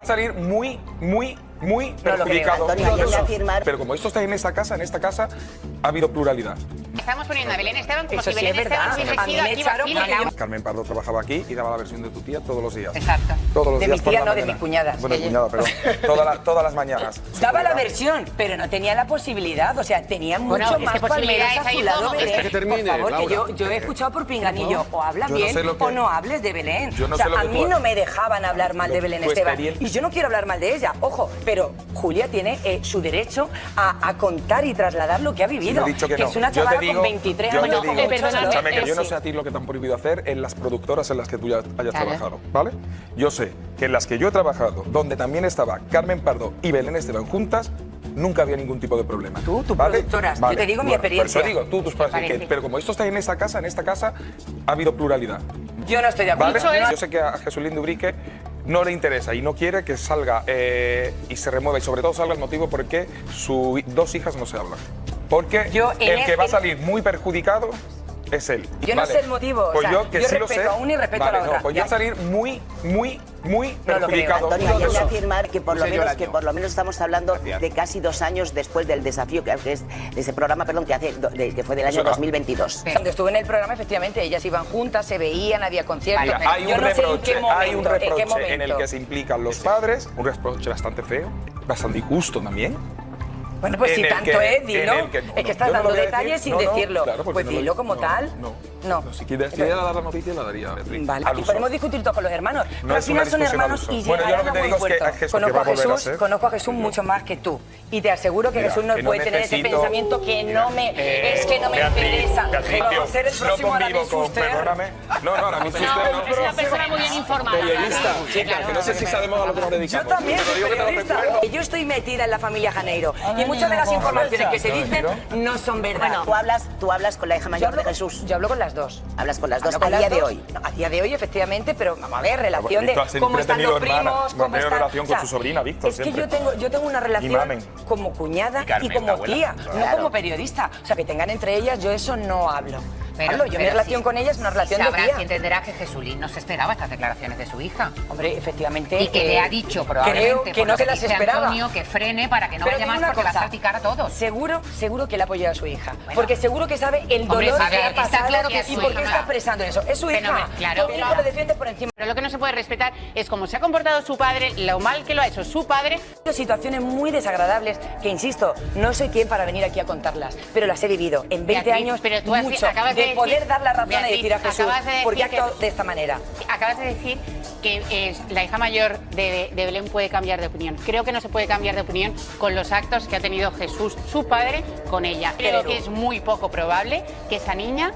salir muy No lo creo, perjudicado. Antonio, hay que afirmar. Pero como esto está en esta casa ha habido pluralidad. Estamos poniendo a Belén Esteban como Eso si sí Belén es verdad. Esteban hubiese A mí sido me aquí echaron vacile. Carmen Pardo trabajaba aquí y daba la versión de tu tía todos los días. Exacto. Todos los De días mi por tía, la no, de mañana. mis cuñadas. Bueno, Ella. cuñada, pero todas las mañanas. Daba la versión, pero no tenía la posibilidad. O sea, tenía Bueno, mucho es más que posibilidades palmeras a hay su lado, como. Belén. Hasta que termine, por favor, Laura. que yo he escuchado por pinganillo. O hablas Yo no bien sé lo que- o no hables de Belén. Yo no o sea, sé lo a que mí tú- no me dejaban hablar mal de Belén tu Esteban. experiencia. Y yo no quiero hablar mal de ella, ojo. Pero Julia tiene su derecho a contar y trasladar lo que ha vivido. Yo he dicho que no. es una Yo te chavala digo- con 23 yo te años. digo- con perdóname, Escúchame, que yo no sí. sé a ti lo que te han prohibido hacer en las productoras en las que tú ya hayas Claro. trabajado, ¿vale? Yo sé que en las que yo he trabajado, donde también estaba Carmen Pardo y Belén Esteban juntas, nunca había ningún tipo de problema. Tú, tu ¿vale? productora, yo te digo mi experiencia. Por eso digo, tú, tus padres, parece. pero como esto está en esta casa ha habido pluralidad, Yo no estoy de acuerdo. ¿vale? Yo sé que a Jesulín Dubrique no le interesa y no quiere que salga y se remueva, y sobre todo salga el motivo por qué sus dos hijas no se hablan. Porque Yo en el que va a en- salir muy perjudicado es él. Yo no sé el motivo, o Pues sea, yo que yo sí lo respeto sé. a una y respeto a vale, la otra. No, pues Ya. va a salir muy No lo creo, perjudicado. Antonio, hay yo que no. afirmar que por lo menos estamos hablando de casi 2 años después del desafío que es de ese programa, perdón, que fue del año Eso, 2022. Cuando estuve en el programa, efectivamente, ellas iban juntas, se veían, había conciertos. Mira, pero hay yo un no sé en reproche, qué momento, hay un en qué reproche en el momento. que se implican los padres, un reproche bastante feo, bastante injusto también. Bueno, pues en si el tanto que- es, dilo. en el que- no, es que estás yo no lo dando voy a detalles decir. sin No, no, decirlo. claro, porque Pues no lo- dilo como no, tal. No, si quisiera dar la noticia, la daría. Beatriz. Vale, Al aquí uso. podemos discutir todo con los hermanos. Pero No al es final una son discusión al hermanos uso. y Bueno, yo lo llegarán que a te buen digo es que puerto. a Jesús, que Conozco va a a volver a Jesús, ser. conozco a Jesús mucho más que tú. Y te aseguro que Mira, Jesús no que no puede tener ese necesito- pensamiento que no me... es que no me Beatriz, interesa. Beatriz, Vamos tío, a ser el no próximo convivo Aramis con, Fuster. perdóname. No, Aramis Fuster No, no. es una persona muy bien informada. Periodista, Beatriz. chica, que no sé si sabemos a lo que nos Yo dedicamos. también Te soy digo que te lo periodista. recuerdo. Yo estoy metida en la familia Janeiro. Y muchas de las informaciones que se dicen no son verdad. Bueno, tú hablas con la hija mayor de Jesús. Yo hablo con las dos. Hablas con las dos Hablo a con día las de dos. hoy. No, a día de hoy, efectivamente, pero vamos a ver, relación de Víctor siempre cómo ha están tenido los primos, hermanas. cómo Bueno, están... relación con su sobrina, Víctor, Es que siempre. yo tengo una Y relación mamen. como cuñada y, Carmen, como la abuela. tía, no Claro. como periodista. O sea, que tengan entre ellas, yo eso no hablo. Pero- Hablo, yo mi pero relación sí, con ella es una relación de sabrás tía. y entenderás que Jesulín no se esperaba estas declaraciones de su hija. Hombre, efectivamente... Y que le ha dicho probablemente creo que por no lo se las dice esperaba. Antonio, que frene para que no Pero vaya digo más una porque va a cosa, salpicar a todos. Seguro que le apoya a su hija. Porque seguro que sabe el Hombre, dolor sabe, que ha está pasado claro que es y su por hija. qué está expresando eso. Es su hija. Fenómeno, claro. Tu hijo lo defiende por encima. Pero lo que no se puede respetar es cómo se ha comportado su padre, lo mal que lo ha hecho su padre. Situaciones muy desagradables que, insisto, no soy quien para venir aquí a contarlas, pero las he vivido en 20 Beatriz, años pero tú mucho, acabas de de poder decir- dar la razón Beatriz, y decir a Jesús, acabas de decir ¿por qué ha que- actuado de esta manera? Acabas de decir que la hija mayor de Belén puede cambiar de opinión. Creo que no se puede cambiar de opinión con los actos que ha tenido Jesús, su padre, con ella. Creo que es muy poco probable que esa niña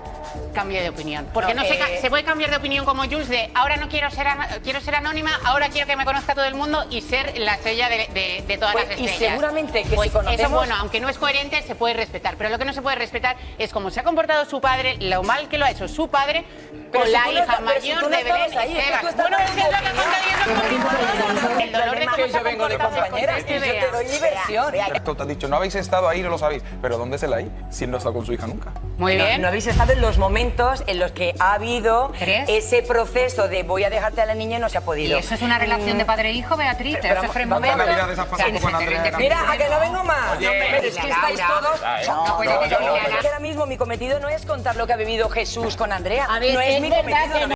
cambie de opinión. Porque No, se puede cambiar de opinión como Jules de ahora no quiero ser anónima, ahora quiero que me conozca todo el mundo y ser la estrella de todas Pues, las y estrellas. seguramente que Pues si conocemos... eso, bueno, aunque no es coherente, se puede respetar. Pero lo que no se puede respetar es cómo se ha comportado su padre, lo mal que lo ha hecho su padre Pero con si la tú no hija estás- pero si mayor tú no de Belén estabas ahí, es que Esteban. tú estás Bueno, es dando que es lo que tu están diciendo. El dolor de problema cómo que se yo vengo de comporta Jesús, compañeras que y yo vea. te doy mi versión. Esto te has dicho, no habéis estado ahí, no lo sabéis. Pero ¿dónde se la hay si él no ha estado con su hija nunca? Muy bien. No habéis estado en los momentos en los que ha habido ¿Crees? ese proceso de voy a dejarte a la niña y no se ha ¿Y podido. eso es una relación de padre e hijo, Beatriz? ¿Te Pero sufre en vamos a momentos? ver, esas pasas con Andrea. Mira, a que no vengo más. Oye, Pero es que estáis Laura. todos... No puede decir nada. Es que ahora mismo mi cometido no es contar lo que ha vivido Jesús con Andrea. A ver, no es es mi verdad cometido. que no.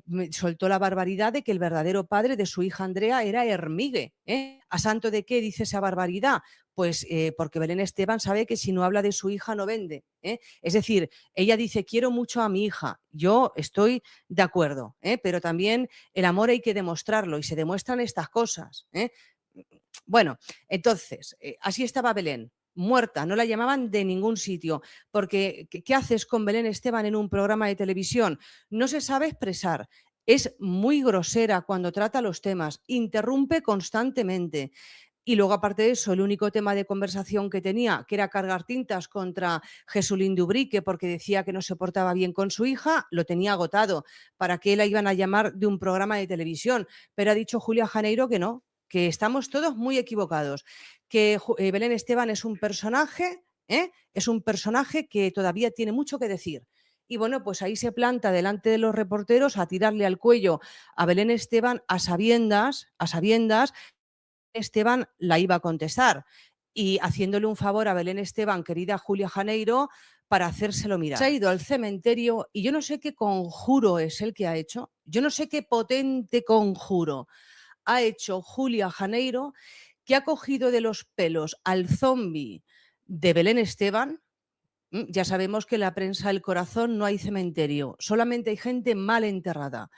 Me soltó la barbaridad de que el verdadero padre de su hija Andrea era Hermigue. ¿A santo de qué dice esa barbaridad? Pues porque Belén Esteban sabe que si no habla de su hija no vende. Es decir, ella dice, quiero mucho a mi hija. Yo estoy de acuerdo, pero también el amor hay que demostrarlo y se demuestran estas cosas. Bueno, entonces, así estaba Belén. Muerta, no la llamaban de ningún sitio, porque ¿qué haces con Belén Esteban en un programa de televisión? No se sabe expresar, es muy grosera cuando trata los temas, interrumpe constantemente. Y luego, aparte de eso, el único tema de conversación que tenía, que era cargar tintas contra Jesulín Dubrique porque decía que no se portaba bien con su hija, lo tenía agotado. ¿Para qué la iban a llamar de un programa de televisión? Pero ha dicho Julia Janeiro que no, que estamos todos muy equivocados, que Belén Esteban es un personaje que todavía tiene mucho que decir y bueno, pues ahí se planta delante de los reporteros a tirarle al cuello a Belén Esteban a sabiendas, Esteban la iba a contestar y haciéndole un favor a Belén Esteban, querida Julia Janeiro, para hacérselo mirar. Se ha ido al cementerio y yo no sé qué conjuro es el que ha hecho, yo no sé qué potente conjuro ha hecho Julia Janeiro, que ha cogido de los pelos al zombi de Belén Esteban. Ya sabemos que en la prensa del corazón no hay cementerio, solamente hay gente mal enterrada.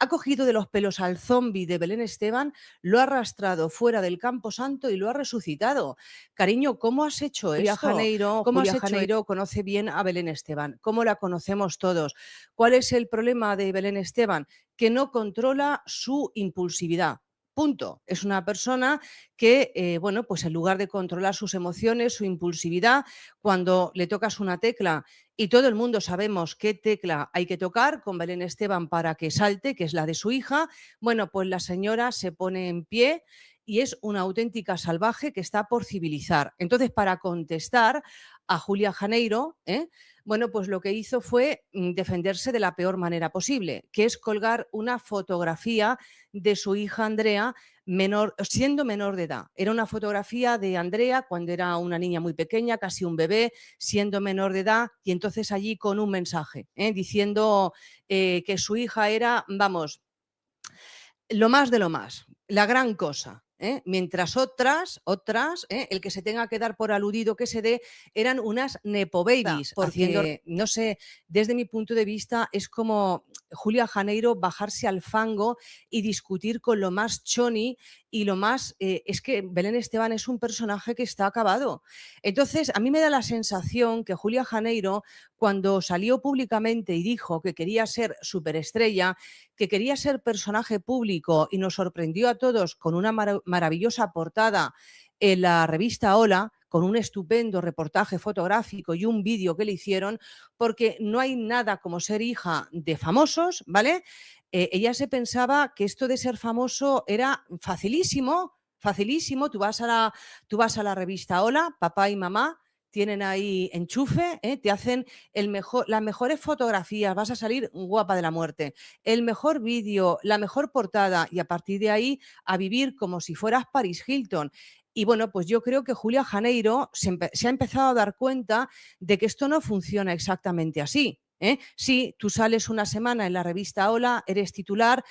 Ha cogido de los pelos al zombi de Belén Esteban, lo ha arrastrado fuera del Camposanto y lo ha resucitado. Cariño, ¿cómo has hecho esto? Julia Janeiro conoce bien a Belén Esteban. ¿Cómo la conocemos todos? ¿Cuál es el problema de Belén Esteban? Que no controla su impulsividad. Punto. Es una persona que, bueno, pues en lugar de controlar sus emociones, su impulsividad, cuando le tocas una tecla y todo el mundo sabemos qué tecla hay que tocar con Belén Esteban para que salte, que es la de su hija, bueno, pues la señora se pone en pie y es una auténtica salvaje que está por civilizar. Entonces, para contestar a Julia Janeiro, bueno, pues lo que hizo fue defenderse de la peor manera posible, que es colgar una fotografía de su hija Andrea siendo menor de edad. Era una fotografía de Andrea cuando era una niña muy pequeña, casi un bebé, siendo menor de edad, y entonces allí con un mensaje, diciendo que su hija era, vamos, lo más de lo más, la gran cosa. Mientras otras, el que se tenga que dar por aludido que se dé, eran unas nepo babies, porque, no sé, desde mi punto de vista es como Julia Janeiro bajarse al fango y discutir con lo más choni y lo más, es que Belén Esteban es un personaje que está acabado. Entonces, a mí me da la sensación que Julia Janeiro, cuando salió públicamente y dijo que quería ser superestrella, que quería ser personaje público y nos sorprendió a todos con una maravillosa portada en la revista Hola, con un estupendo reportaje fotográfico y un vídeo que le hicieron, porque no hay nada como ser hija de famosos, ¿vale? Ella se pensaba que esto de ser famoso era facilísimo, facilísimo. Tú vas a la revista Hola, papá y mamá tienen ahí enchufe, te hacen las mejores fotografías, vas a salir guapa de la muerte, el mejor vídeo, la mejor portada, y a partir de ahí a vivir como si fueras Paris Hilton. Y bueno, pues yo creo que Julia Janeiro se ha empezado a dar cuenta de que esto no funciona exactamente así. Sí, tú sales una semana en la revista Hola, eres titular,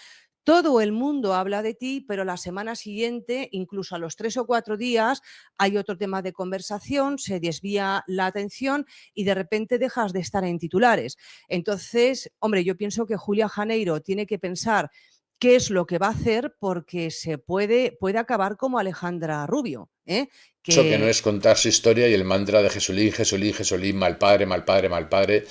todo el mundo habla de ti, pero la semana siguiente, incluso a los 3 o 4 días, hay otro tema de conversación, se desvía la atención y de repente dejas de estar en titulares. Entonces, hombre, yo pienso que Julia Janeiro tiene que pensar qué es lo que va a hacer, porque se puede acabar como Alejandra Rubio. Eso que no es contar su historia y el mantra de Jesulín, Jesulín, Jesulín, mal padre, mal padre, mal padre.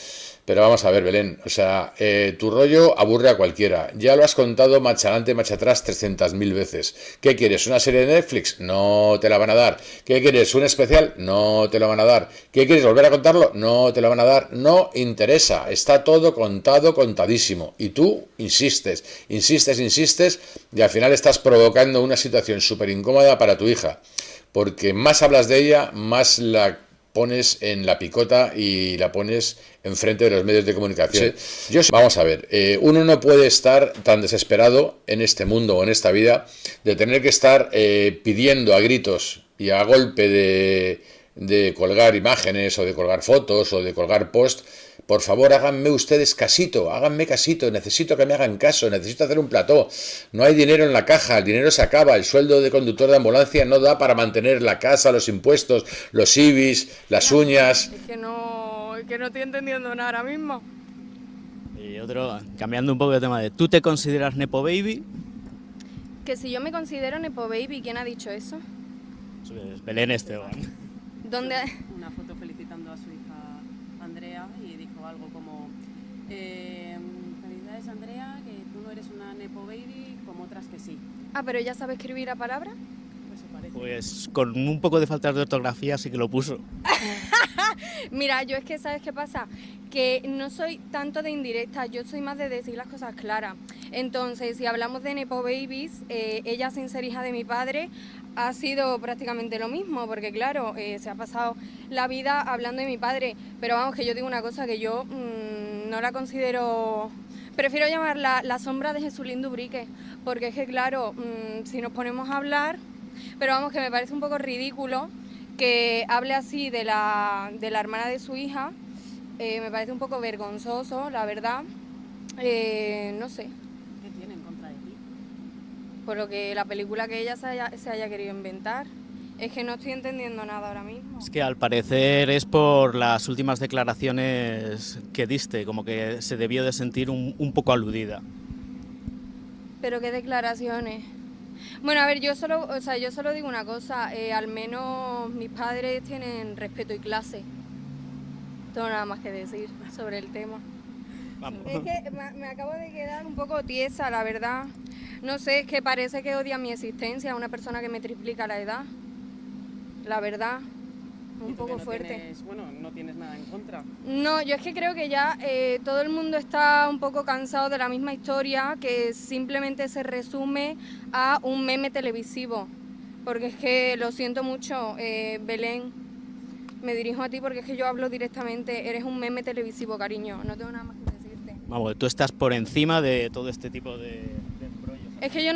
Pero vamos a ver, Belén, o sea, tu rollo aburre a cualquiera. Ya lo has contado marcha adelante, marcha atrás 300.000 veces. ¿Qué quieres? ¿Una serie de Netflix? No te la van a dar. ¿Qué quieres? ¿Un especial? No te lo van a dar. ¿Qué quieres? ¿Volver a contarlo? No te lo van a dar. No interesa. Está todo contado, contadísimo. Y tú insistes, y al final estás provocando una situación súper incómoda para tu hija. Porque más hablas de ella, más la pones en la picota y la pones enfrente de los medios de comunicación. Sí. Vamos a ver, uno no puede estar tan desesperado en este mundo o en esta vida de tener que estar pidiendo a gritos y a golpe de colgar imágenes o de colgar fotos o de colgar posts. Por favor, háganme ustedes casito, necesito que me hagan caso, necesito hacer un plató. No hay dinero en la caja, el dinero se acaba, el sueldo de conductor de ambulancia no da para mantener la casa, los impuestos, los IBIs, las uñas. Es que no estoy entendiendo nada ahora mismo. Y otro, cambiando un poco de tema, ¿tú te consideras nepo baby? Que si yo me considero nepo baby, ¿quién ha dicho eso? Pues Belén Esteban. ¿Dónde? Una foto felicitando a su hija Andrea y dijo algo como felicidades Andrea, que tú no eres una nepo baby como otras que sí. Ah, pero ella sabe escribir a palabra. Pues, parece. Pues con un poco de falta de ortografía sí que lo puso. Mira, yo es que, ¿sabes qué pasa? Que no soy tanto de indirecta, yo soy más de decir las cosas claras. Entonces, si hablamos de nepo babies, ella sin ser hija de mi padre ha sido prácticamente lo mismo, porque claro, se ha pasado la vida hablando de mi padre, pero vamos, que yo digo una cosa, que yo no la considero... Prefiero llamarla la sombra de Jesulín Dubrique, porque es que claro, si nos ponemos a hablar, pero vamos, que me parece un poco ridículo que hable así de la hermana de su hija, me parece un poco vergonzoso, la verdad, no sé. ¿Qué tiene en contra de ti? Por lo que la película que ella se haya querido inventar. Es que no estoy entendiendo nada ahora mismo. Es que al parecer es por las últimas declaraciones que diste, como que se debió de sentir un poco aludida. ¿Pero qué declaraciones? Bueno, a ver, yo solo digo una cosa, al menos mis padres tienen respeto y clase. No tengo nada más que decir sobre el tema. Vamos. Es que me acabo de quedar un poco tiesa, la verdad. No sé, es que parece que odia mi existencia, una persona que me triplica la edad. La verdad, un poco fuerte. No tienes nada en contra. No, yo es que creo que ya todo el mundo está un poco cansado de la misma historia, que simplemente se resume a un meme televisivo. Porque es que, lo siento mucho, Belén, me dirijo a ti porque es que yo hablo directamente, eres un meme televisivo, cariño, no tengo nada más que decirte. Vamos, tú estás por encima de todo este tipo de embrollos. Es que yo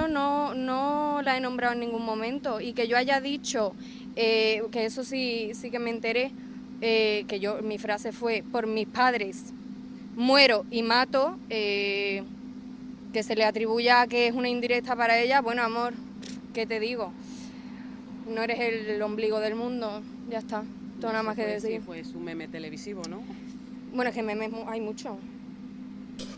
no la he nombrado en ningún momento, y que yo haya dicho, que eso sí que me enteré, mi frase fue, por mis padres muero y mato, que se le atribuya que es una indirecta para ella. Bueno, amor, ¿qué te digo? No eres el ombligo del mundo, ya está, todo nada más que decir. Sí, pues un meme televisivo, ¿no? Bueno, es que memes hay mucho.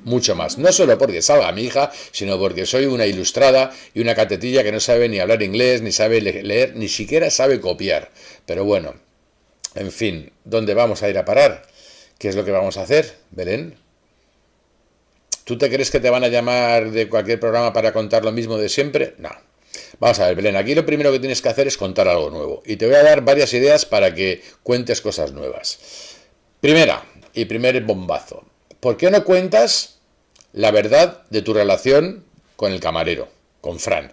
Mucho más, no solo porque salga mi hija, sino porque soy una ilustrada y una catetilla que no sabe ni hablar inglés, ni sabe leer, ni siquiera sabe copiar. Pero bueno, en fin, ¿dónde vamos a ir a parar? ¿Qué es lo que vamos a hacer, Belén? ¿Tú te crees que te van a llamar de cualquier programa para contar lo mismo de siempre? No. Vamos a ver, Belén, aquí lo primero que tienes que hacer es contar algo nuevo. Y te voy a dar varias ideas para que cuentes cosas nuevas. Primera, y primer bombazo. ¿Por qué no cuentas la verdad de tu relación con el camarero, con Fran?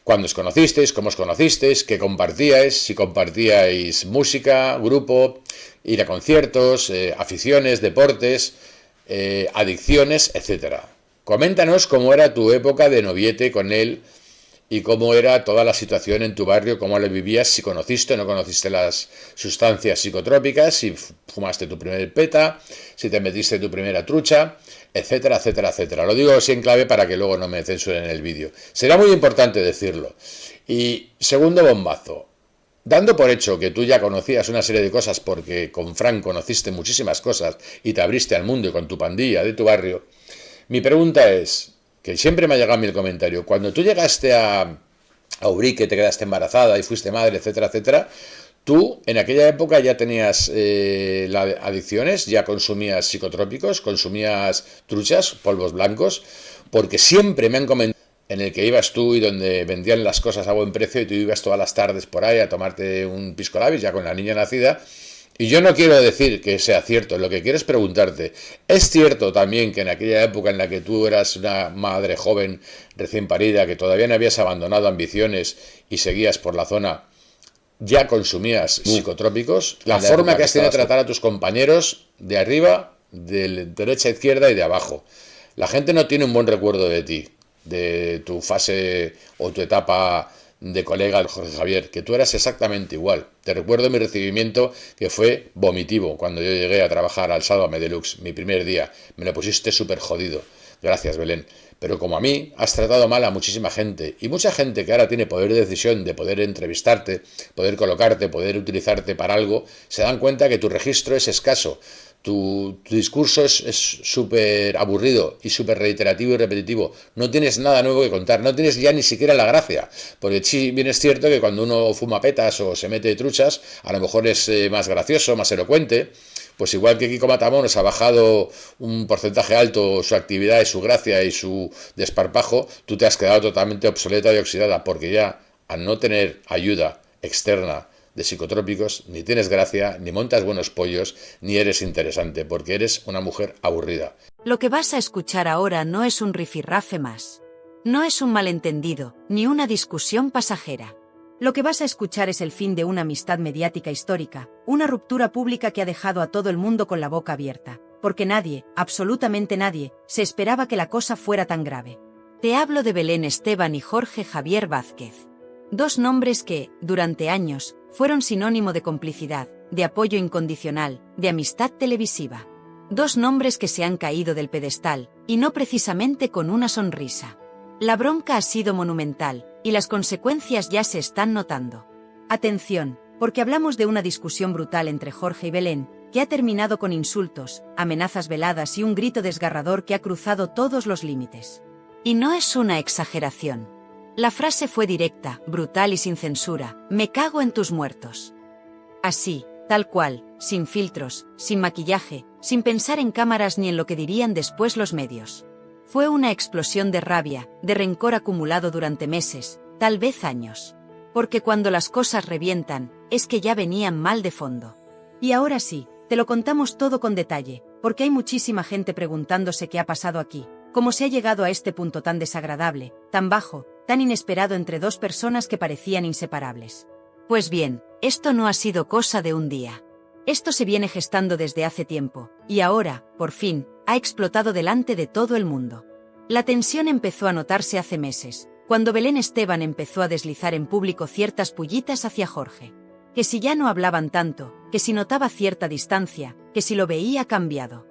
¿Cuándo os conocisteis? ¿Cómo os conocisteis? ¿Qué compartíais? Si compartíais música, grupo, ir a conciertos, aficiones, deportes, adicciones, etcétera. Coméntanos cómo era tu época de noviete con él y cómo era toda la situación en tu barrio, cómo lo vivías, si conociste o no conociste las sustancias psicotrópicas, si fumaste tu primer peta, si te metiste tu primera trucha, etcétera, etcétera, etcétera. Lo digo así en clave para que luego no me censuren en el vídeo. Será muy importante decirlo. Y segundo bombazo, dando por hecho que tú ya conocías una serie de cosas porque con Fran conociste muchísimas cosas y te abriste al mundo y con tu pandilla de tu barrio, mi pregunta es, que siempre me ha llegado a mí el comentario, cuando tú llegaste a Ubrique, te quedaste embarazada y fuiste madre, etcétera, etcétera, tú en aquella época ya tenías adicciones, ya consumías psicotrópicos, consumías truchas, polvos blancos, porque siempre me han comentado en el que ibas tú y donde vendían las cosas a buen precio y tú ibas todas las tardes por ahí a tomarte un pisco labis ya con la niña nacida. Y yo no quiero decir que sea cierto, lo que quiero es preguntarte, ¿es cierto también que en aquella época en la que tú eras una madre joven, recién parida, que todavía no habías abandonado ambiciones y seguías por la zona, ya consumías psicotrópicos? La forma que has tenido de tratar a tus compañeros de arriba, de derecha a izquierda y de abajo. La gente no tiene un buen recuerdo de ti, de tu fase o tu etapa de colega de Jorge Javier, que tú eras exactamente igual. Te recuerdo mi recibimiento, que fue vomitivo cuando yo llegué a trabajar al Sálvame Deluxe, mi primer día. Me lo pusiste súper jodido. Gracias, Belén. Pero como a mí, has tratado mal a muchísima gente, y mucha gente que ahora tiene poder de decisión de poder entrevistarte, poder colocarte, poder utilizarte para algo, se dan cuenta que tu registro es escaso. Tu discurso es súper aburrido y súper reiterativo y repetitivo. No tienes nada nuevo que contar, no tienes ya ni siquiera la gracia. Porque sí, bien es cierto que cuando uno fuma petas o se mete truchas, a lo mejor es más gracioso, más elocuente. Pues igual que Kiko Matamoros ha bajado un porcentaje alto su actividad y su gracia y su desparpajo, tú te has quedado totalmente obsoleta y oxidada, porque ya al no tener ayuda externa de psicotrópicos, ni tienes gracia, ni montas buenos pollos, ni eres interesante, porque eres una mujer aburrida. Lo que vas a escuchar ahora no es un rifirrafe más. No es un malentendido, ni una discusión pasajera. Lo que vas a escuchar es el fin de una amistad mediática histórica, una ruptura pública que ha dejado a todo el mundo con la boca abierta. porque nadie, absolutamente nadie, se esperaba que la cosa fuera tan grave. Te hablo de Belén Esteban y Jorge Javier Vázquez. Dos nombres que, durante años, fueron sinónimo de complicidad, de apoyo incondicional, de amistad televisiva. Dos nombres que se han caído del pedestal, y no precisamente con una sonrisa. La bronca ha sido monumental, y las consecuencias ya se están notando. Atención, porque hablamos de una discusión brutal entre Jorge y Belén, que ha terminado con insultos, amenazas veladas y un grito desgarrador que ha cruzado todos los límites. Y no es una exageración. La frase fue directa, brutal y sin censura: me cago en tus muertos. Así, tal cual, sin filtros, sin maquillaje, sin pensar en cámaras ni en lo que dirían después los medios. Fue una explosión de rabia, de rencor acumulado durante meses, tal vez años. Porque cuando las cosas revientan, es que ya venían mal de fondo. Y ahora sí, te lo contamos todo con detalle, porque hay muchísima gente preguntándose qué ha pasado aquí, cómo se ha llegado a este punto tan desagradable, tan bajo, tan inesperado entre dos personas que parecían inseparables. Pues bien, esto no ha sido cosa de un día. Esto se viene gestando desde hace tiempo, y ahora, por fin, ha explotado delante de todo el mundo. La tensión empezó a notarse hace meses, cuando Belén Esteban empezó a deslizar en público ciertas pullitas hacia Jorge. Que si ya no hablaban tanto, que si notaba cierta distancia, que si lo veía cambiado.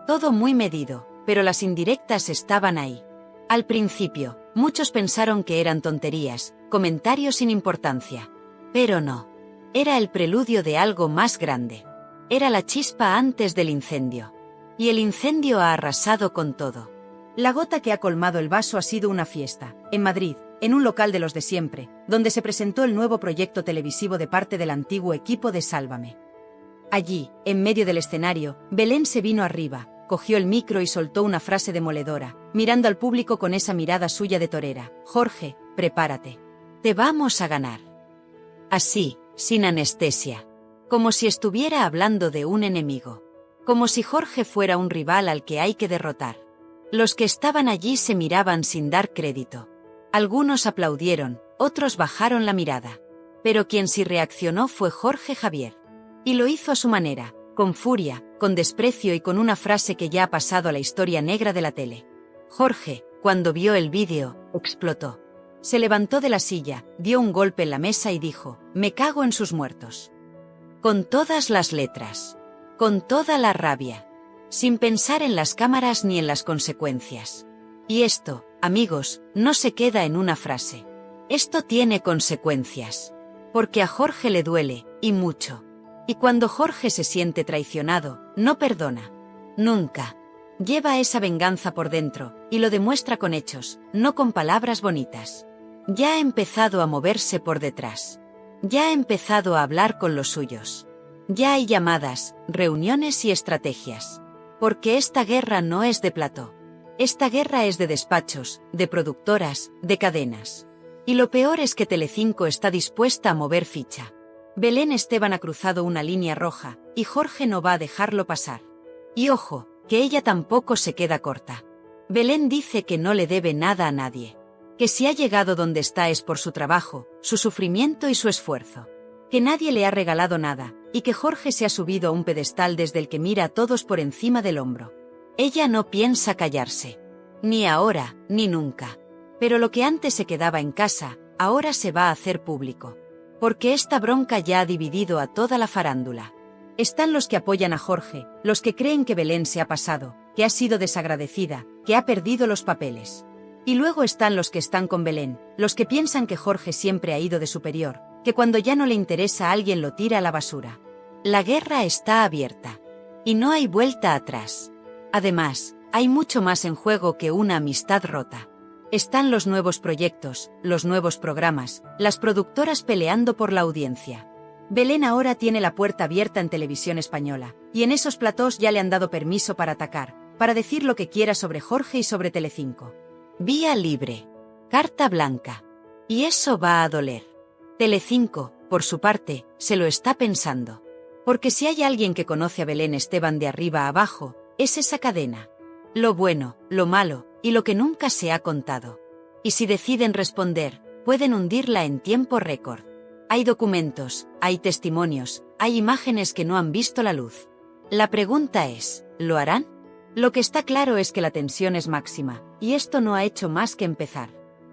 Todo muy medido, pero las indirectas estaban ahí. Al principio, muchos pensaron que eran tonterías, comentarios sin importancia. Pero no. Era el preludio de algo más grande. Era la chispa antes del incendio. Y el incendio ha arrasado con todo. La gota que ha colmado el vaso ha sido una fiesta, en Madrid, en un local de los de siempre, donde se presentó el nuevo proyecto televisivo de parte del antiguo equipo de Sálvame. Allí, en medio del escenario, Belén se vino arriba, cogió el micro y soltó una frase demoledora, mirando al público con esa mirada suya de torera: Jorge, prepárate. Te vamos a ganar. Así, sin anestesia. Como si estuviera hablando de un enemigo. Como si Jorge fuera un rival al que hay que derrotar. Los que estaban allí se miraban sin dar crédito. Algunos aplaudieron, otros bajaron la mirada. Pero quien sí reaccionó fue Jorge Javier. Y lo hizo a su manera, con furia, con desprecio y con una frase que ya ha pasado a la historia negra de la tele. Jorge, cuando vio el vídeo, explotó. Se levantó de la silla, dio un golpe en la mesa y dijo: me cago en sus muertos. Con todas las letras. Con toda la rabia. Sin pensar en las cámaras ni en las consecuencias. Y esto, amigos, no se queda en una frase. Esto tiene consecuencias. Porque a Jorge le duele, y mucho. Y cuando Jorge se siente traicionado, no perdona. Nunca. Lleva esa venganza por dentro, y lo demuestra con hechos, no con palabras bonitas. Ya ha empezado a moverse por detrás. Ya ha empezado a hablar con los suyos. Ya hay llamadas, reuniones y estrategias. Porque esta guerra no es de plató. Esta guerra es de despachos, de productoras, de cadenas. Y lo peor es que Telecinco está dispuesta a mover ficha. Belén Esteban ha cruzado una línea roja, y Jorge no va a dejarlo pasar. Y ojo, que ella tampoco se queda corta. Belén dice que no le debe nada a nadie. Que si ha llegado donde está es por su trabajo, su sufrimiento y su esfuerzo. Que nadie le ha regalado nada, y que Jorge se ha subido a un pedestal desde el que mira a todos por encima del hombro. Ella no piensa callarse. Ni ahora, ni nunca. Pero lo que antes se quedaba en casa, ahora se va a hacer público. Porque esta bronca ya ha dividido a toda la farándula. Están los que apoyan a Jorge, los que creen que Belén se ha pasado, que ha sido desagradecida, que ha perdido los papeles. Y luego están los que están con Belén, los que piensan que Jorge siempre ha ido de superior, que cuando ya no le interesa a alguien lo tira a la basura. La guerra está abierta. Y no hay vuelta atrás. Además, hay mucho más en juego que una amistad rota. Están los nuevos proyectos, los nuevos programas, las productoras peleando por la audiencia. Belén ahora tiene la puerta abierta en Televisión Española, y en esos platós ya le han dado permiso para atacar, para decir lo que quiera sobre Jorge y sobre Telecinco. Vía libre. Carta blanca. Y eso va a doler. Telecinco, por su parte, se lo está pensando. Porque si hay alguien que conoce a Belén Esteban de arriba a abajo, es esa cadena. Lo bueno, lo malo, y lo que nunca se ha contado. Y si deciden responder, pueden hundirla en tiempo récord. Hay documentos, hay testimonios, hay imágenes que no han visto la luz. La pregunta es, ¿lo harán? Lo que está claro es que la tensión es máxima, y esto no ha hecho más que empezar.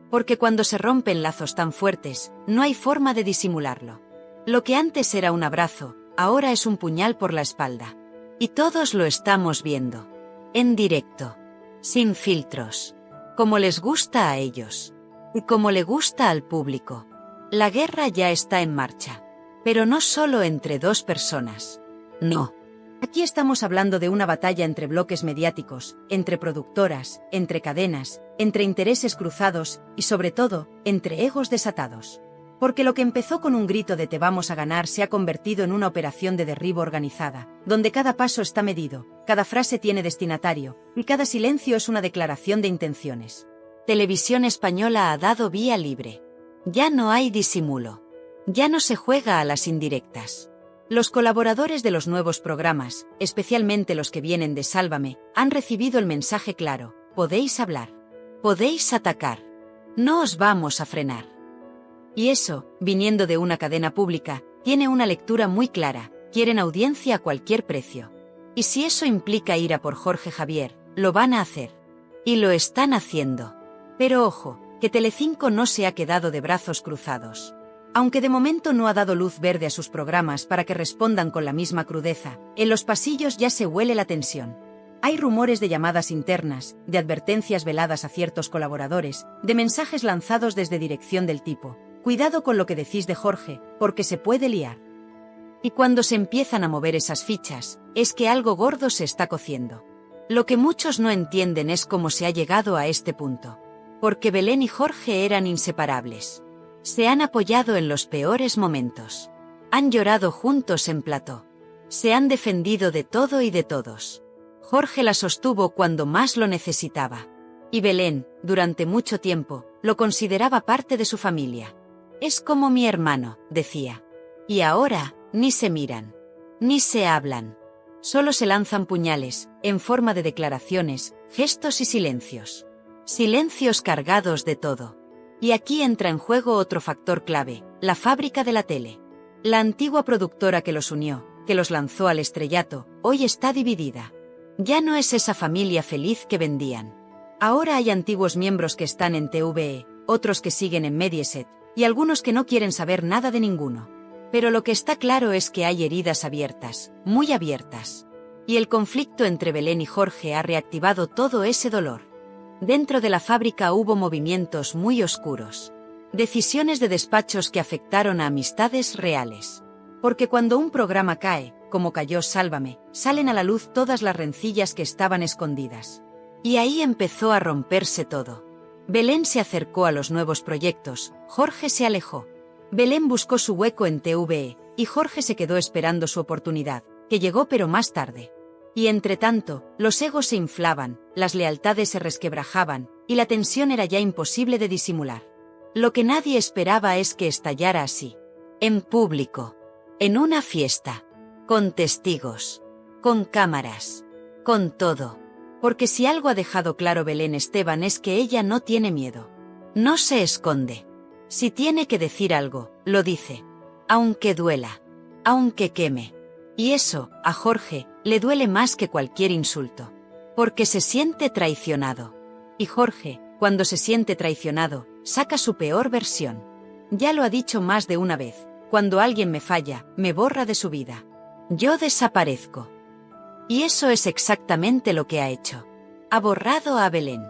Porque cuando se rompen lazos tan fuertes, no hay forma de disimularlo. Lo que antes era un abrazo, ahora es un puñal por la espalda. Y todos lo estamos viendo. En directo. Sin filtros. Como les gusta a ellos. Y como le gusta al público. La guerra ya está en marcha. Pero no solo entre dos personas. No. Aquí estamos hablando de una batalla entre bloques mediáticos, entre productoras, entre cadenas, entre intereses cruzados y sobre todo, entre egos desatados. Porque lo que empezó con un grito de "te vamos a ganar" se ha convertido en una operación de derribo organizada, donde cada paso está medido, cada frase tiene destinatario, y cada silencio es una declaración de intenciones. Televisión Española ha dado vía libre. Ya no hay disimulo. Ya no se juega a las indirectas. Los colaboradores de los nuevos programas, especialmente los que vienen de Sálvame, han recibido el mensaje claro: podéis hablar. Podéis atacar. No os vamos a frenar. Y eso, viniendo de una cadena pública, tiene una lectura muy clara: quieren audiencia a cualquier precio. Y si eso implica ir a por Jorge Javier, lo van a hacer. Y lo están haciendo. Pero ojo, que Telecinco no se ha quedado de brazos cruzados. Aunque de momento no ha dado luz verde a sus programas para que respondan con la misma crudeza, en los pasillos ya se huele la tensión. Hay rumores de llamadas internas, de advertencias veladas a ciertos colaboradores, de mensajes lanzados desde dirección del tipo: cuidado con lo que decís de Jorge, porque se puede liar. Y cuando se empiezan a mover esas fichas, es que algo gordo se está cociendo. Lo que muchos no entienden es cómo se ha llegado a este punto. Porque Belén y Jorge eran inseparables. Se han apoyado en los peores momentos. Han llorado juntos en plató. Se han defendido de todo y de todos. Jorge la sostuvo cuando más lo necesitaba. Y Belén, durante mucho tiempo, lo consideraba parte de su familia. Es como mi hermano, decía. Y ahora, ni se miran. Ni se hablan. Solo se lanzan puñales, en forma de declaraciones, gestos y silencios. Silencios cargados de todo. Y aquí entra en juego otro factor clave: la fábrica de la tele. La antigua productora que los unió, que los lanzó al estrellato, hoy está dividida. Ya no es esa familia feliz que vendían. Ahora hay antiguos miembros que están en TVE, otros que siguen en Mediaset, y algunos que no quieren saber nada de ninguno. Pero lo que está claro es que hay heridas abiertas, muy abiertas. Y el conflicto entre Belén y Jorge ha reactivado todo ese dolor. Dentro de la fábrica hubo movimientos muy oscuros. Decisiones de despachos que afectaron a amistades reales. Porque cuando un programa cae, como cayó Sálvame, salen a la luz todas las rencillas que estaban escondidas. Y ahí empezó a romperse todo. Belén se acercó a los nuevos proyectos, Jorge se alejó. Belén buscó su hueco en TVE, y Jorge se quedó esperando su oportunidad, que llegó pero más tarde. Y entre tanto, los egos se inflaban, las lealtades se resquebrajaban, y la tensión era ya imposible de disimular. Lo que nadie esperaba es que estallara así. En público. En una fiesta. Con testigos. Con cámaras. Con todo. Porque si algo ha dejado claro Belén Esteban es que ella no tiene miedo. No se esconde. Si tiene que decir algo, lo dice. Aunque duela. Aunque queme. Y eso, a Jorge, le duele más que cualquier insulto. Porque se siente traicionado. Y Jorge, cuando se siente traicionado, saca su peor versión. Ya lo ha dicho más de una vez: cuando alguien me falla, me borra de su vida. Yo desaparezco. Y eso es exactamente lo que ha hecho. Ha borrado a Belén.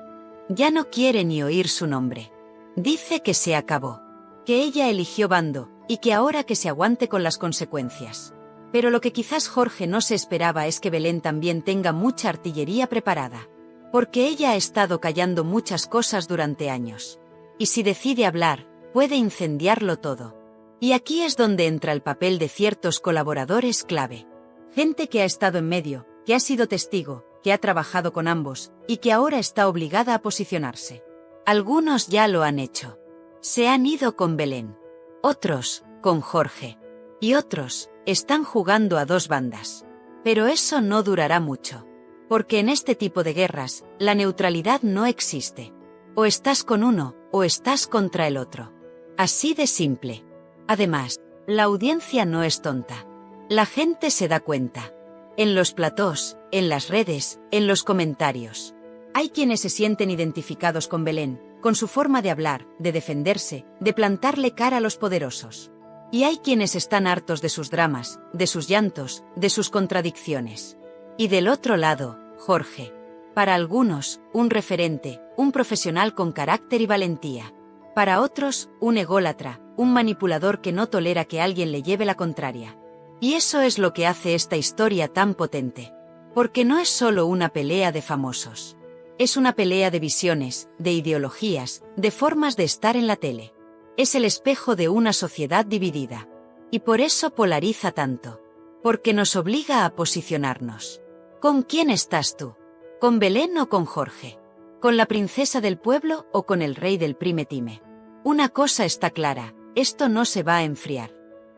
Ya no quiere ni oír su nombre. Dice que se acabó. Que ella eligió bando, y que ahora que se aguante con las consecuencias. Pero lo que quizás Jorge no se esperaba es que Belén también tenga mucha artillería preparada. Porque ella ha estado callando muchas cosas durante años. Y si decide hablar, puede incendiarlo todo. Y aquí es donde entra el papel de ciertos colaboradores clave. Gente que ha estado en medio, que ha sido testigo, que ha trabajado con ambos, y que ahora está obligada a posicionarse. Algunos ya lo han hecho. Se han ido con Belén. Otros, con Jorge. Y otros, están jugando a dos bandas. Pero eso no durará mucho. Porque en este tipo de guerras, la neutralidad no existe. O estás con uno, o estás contra el otro. Así de simple. Además, la audiencia no es tonta. La gente se da cuenta. En los platós, en las redes, en los comentarios. Hay quienes se sienten identificados con Belén, con su forma de hablar, de defenderse, de plantarle cara a los poderosos. Y hay quienes están hartos de sus dramas, de sus llantos, de sus contradicciones. Y del otro lado, Jorge. Para algunos, un referente, un profesional con carácter y valentía. Para otros, un ególatra, un manipulador que no tolera que alguien le lleve la contraria. Y eso es lo que hace esta historia tan potente. Porque no es solo una pelea de famosos. Es una pelea de visiones, de ideologías, de formas de estar en la tele. Es el espejo de una sociedad dividida. Y por eso polariza tanto. Porque nos obliga a posicionarnos. ¿Con quién estás tú? ¿Con Belén o con Jorge? ¿Con la princesa del pueblo o con el rey del prime time? Una cosa está clara, esto no se va a enfriar.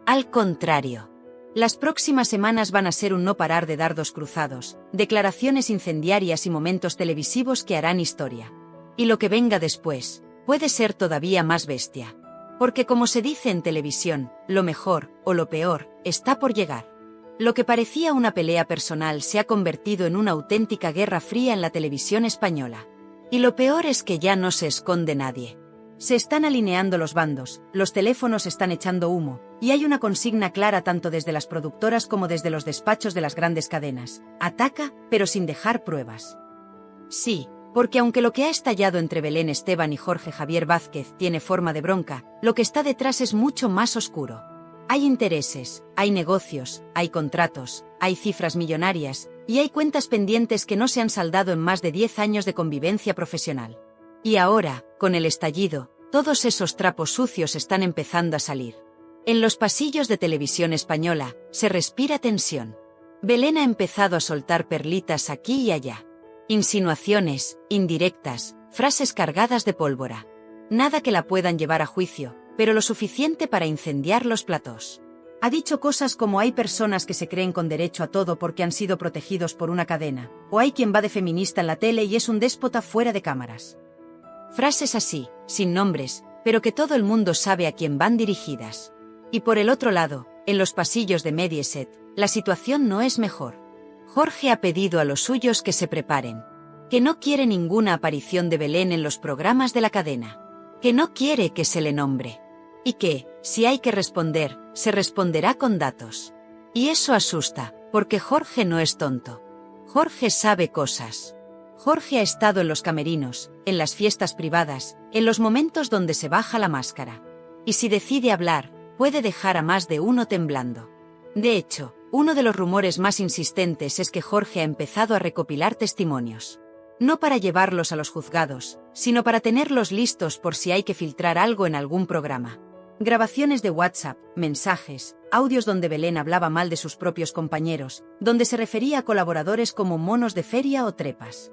Al contrario. Las próximas semanas van a ser un no parar de dardos cruzados, declaraciones incendiarias y momentos televisivos que harán historia. Y lo que venga después, puede ser todavía más bestia. Porque como se dice en televisión, lo mejor, o lo peor, está por llegar. Lo que parecía una pelea personal se ha convertido en una auténtica guerra fría en la televisión española. Y lo peor es que ya no se esconde nadie. Se están alineando los bandos, los teléfonos están echando humo, y hay una consigna clara tanto desde las productoras como desde los despachos de las grandes cadenas. Ataca, pero sin dejar pruebas. Sí, porque aunque lo que ha estallado entre Belén Esteban y Jorge Javier Vázquez tiene forma de bronca, lo que está detrás es mucho más oscuro. Hay intereses, hay negocios, hay contratos, hay cifras millonarias, y hay cuentas pendientes que no se han saldado en más de 10 años de convivencia profesional. Y ahora, con el estallido, todos esos trapos sucios están empezando a salir. En los pasillos de Televisión Española, se respira tensión. Belén ha empezado a soltar perlitas aquí y allá. Insinuaciones, indirectas, frases cargadas de pólvora. Nada que la puedan llevar a juicio, pero lo suficiente para incendiar los platós. Ha dicho cosas como hay personas que se creen con derecho a todo porque han sido protegidos por una cadena, o hay quien va de feminista en la tele y es un déspota fuera de cámaras. Frases así, sin nombres, pero que todo el mundo sabe a quién van dirigidas. Y por el otro lado, en los pasillos de Mediaset, la situación no es mejor. Jorge ha pedido a los suyos que se preparen. Que no quiere ninguna aparición de Belén en los programas de la cadena. Que no quiere que se le nombre. Y que, si hay que responder, se responderá con datos. Y eso asusta, porque Jorge no es tonto. Jorge sabe cosas. Jorge ha estado en los camerinos, en las fiestas privadas, en los momentos donde se baja la máscara. Y si decide hablar, puede dejar a más de uno temblando. De hecho, uno de los rumores más insistentes es que Jorge ha empezado a recopilar testimonios. No para llevarlos a los juzgados, sino para tenerlos listos por si hay que filtrar algo en algún programa. Grabaciones de WhatsApp, mensajes, audios donde Belén hablaba mal de sus propios compañeros, donde se refería a colaboradores como monos de feria o trepas.